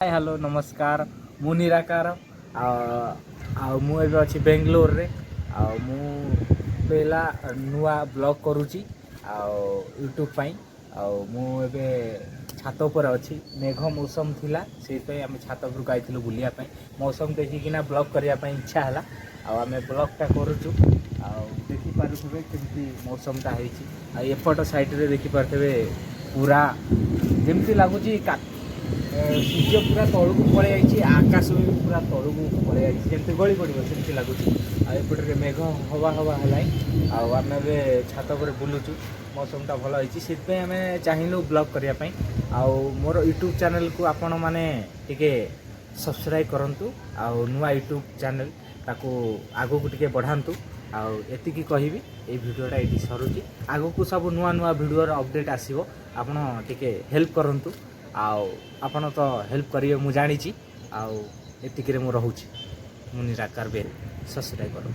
Hi hello नमस्कार मु निराकार मु एबे अछि बेंगलोर रे मु पहला नुआ ब्लॉग करूची यूट्यूब पाई मु एबे छात पर अछि मेघ मौसम थिला से आम छात पर गाइथिलु बुलिया पाई मौसम देखिकिना ब्लॉग करिया पाई इच्छा हला आमे ब्लॉगटा करूचु देखि पारुथबे केमती मौसमटा हेछि एपट साइड रे देखि पारथबे पूरा जेमती लागुची सूर्य पूरा तौक पलि आकाश भी पूरा तौक पलि जमी गली पड़ो सेमती लगुच आएपटे मेघ हवा हवा है आम छात पर बुलुचु मौसमटा भल होती आम चाहलु ब्लॉग करने मोर यूट्यूब चैनल को आपण मैंने टिके सब्सक्राइब करूँ नुआ यूट्यूब चैनल ताको आगो को टिके बढ़ातु एतिकी कहबी ये भिडियोटा ये सरुची आगो को सब नुआ नुआ भिडियो अपडेट आसो आपण टिके हेल्प करूँ आपण तो हेल्प करेंगे मु जानी एतिक मु रोचे मु निराकार बेल सब्सक्राइब करूँ।